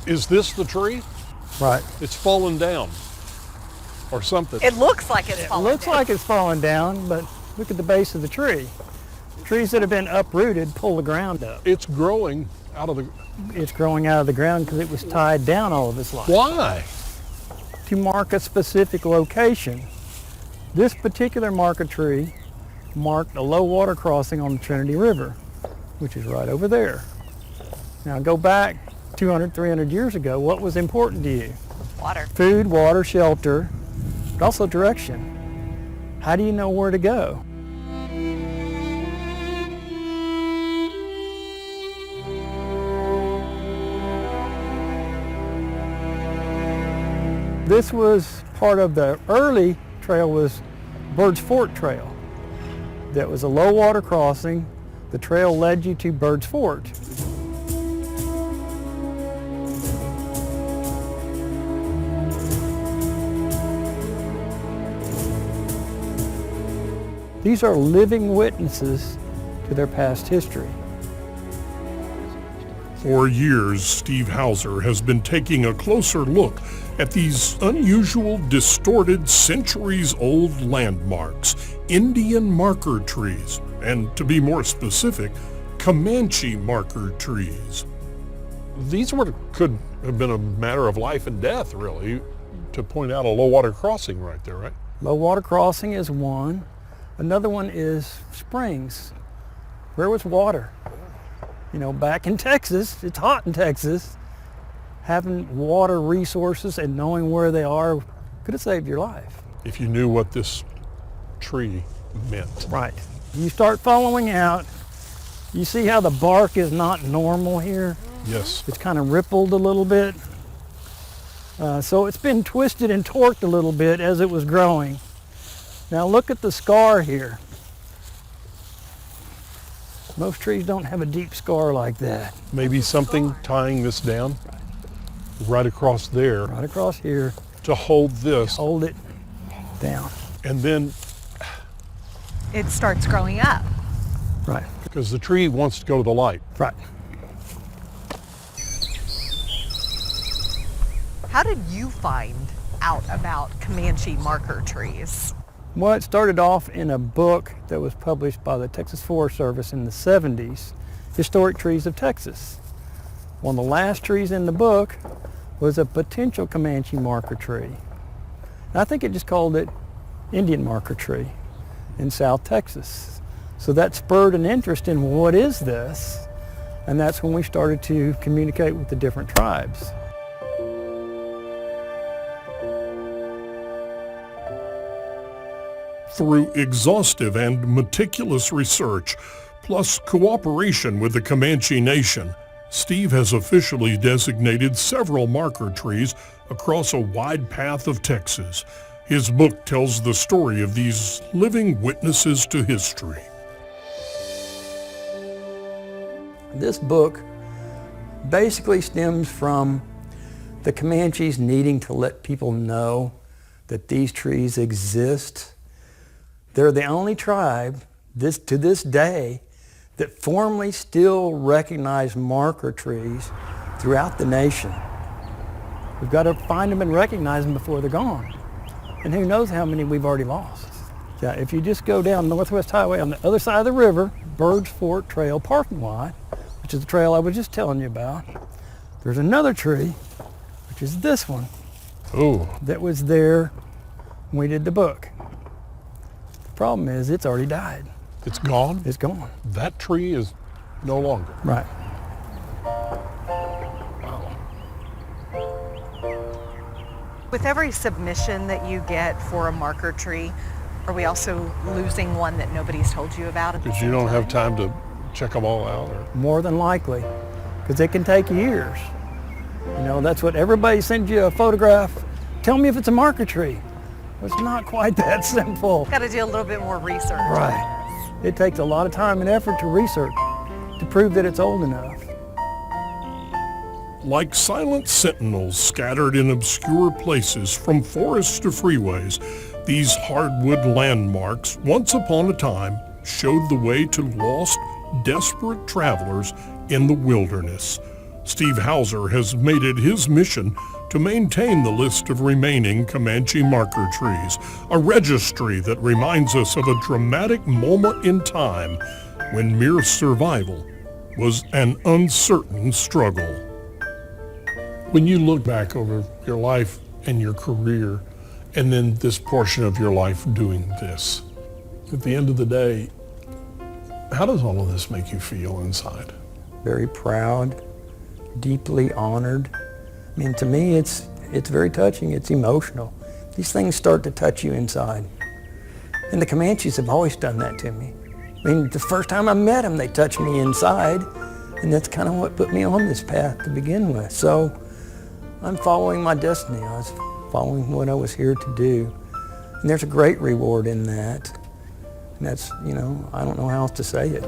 Is this the tree? Right. It's fallen down or something. It looks like it's falling Looks down. like it's falling down, but look at the base of the tree. Trees that have been uprooted pull the ground up. It's growing out of the... It's growing out of the ground because it was tied down all of its life. Why? To mark a specific location. This particular marker tree marked a low water crossing on the Trinity River, which is right over there. Now go back 200, 300 years ago, what was important to you? Water. Food, water, shelter, but also direction. How do you know where to go? This was part of the early trail was Bird's Fort Trail. That was a low water crossing. The trail led you to Bird's Fort. These are living witnesses to their past history. For years, Steve Hauser has been taking a closer look at these unusual, distorted, centuries-old landmarks, Indian marker trees, and to be more specific, Comanche marker trees. These could have been a matter of life and death, really, to point out a low water crossing right there, right? Low water crossing is one. Another one is springs. Where was water? You know, back in Texas, it's hot in Texas. Having water resources and knowing where they are could have saved your life. If you knew what this tree meant. Right. You start following out, you see how the bark is not normal here? Yes. It's kind of rippled a little bit. So it's been twisted and torqued a little bit as it was growing. Now look at the scar here. Most trees don't have a deep scar like that. Maybe something tying this down right across there Right across here, to hold this. hold it down. And then, It starts growing up. Right, because the tree wants to go to the light. right. How did you find out about Comanche marker trees? Well, it started off in a book that was published by the Texas Forest Service in the 70s, Historic Trees of Texas. One of the last trees in the book was a potential Comanche marker tree. And I think it just called it Indian marker tree in South Texas. So that spurred an interest in what is this? And that's when we started to communicate with the different tribes. Through exhaustive and meticulous research, plus cooperation with the Comanche Nation, Steve has officially designated several marker trees across a wide path of Texas. His book tells the story of these living witnesses to history. This book basically stems from the Comanches needing to let people know that these trees exist. They're the only tribe to this day that formally still recognize marker trees throughout the nation. We've got to find them and recognize them before they're gone. And who knows how many we've already lost. Yeah, if you just go down Northwest Highway on the other side of the river, Bird's Fort Trail parking lot, which is the trail I was just telling you about, there's another tree, which is this one, that was there when we did the book. The problem is it's already died. It's gone? It's gone. That tree is no longer. Right. With every submission that you get for a marker tree, are we also losing one that nobody's told you about at the Because you same don't have time? time to check them all out? Or... More than likely, because it can take years. You know, that's what everybody sends you a photograph. Tell me if it's a marker tree. Well, it's not quite that simple. Got to do a little bit more research. Right. It takes a lot of time and effort to research to prove that it's old enough. Like silent sentinels scattered in obscure places from forests to freeways, these hardwood landmarks, once upon a time, showed the way to lost, desperate travelers in the wilderness. Steve Hauser has made it his mission to maintain the list of remaining Comanche marker trees, a registry that reminds us of a dramatic moment in time when mere survival was an uncertain struggle. When you look back over your life and your career, and then this portion of your life doing this, at the end of the day, how does all of this make you feel inside? Very proud, deeply honored. I mean, to me, it's very touching. It's emotional. These things start to touch you inside. And the Comanches have always done that to me. I mean, the first time I met them, they touched me inside, and that's kind of what put me on this path to begin with. So I'm following my destiny. I was following what I was here to do. And there's a great reward in that. And that's, I don't know how else to say it.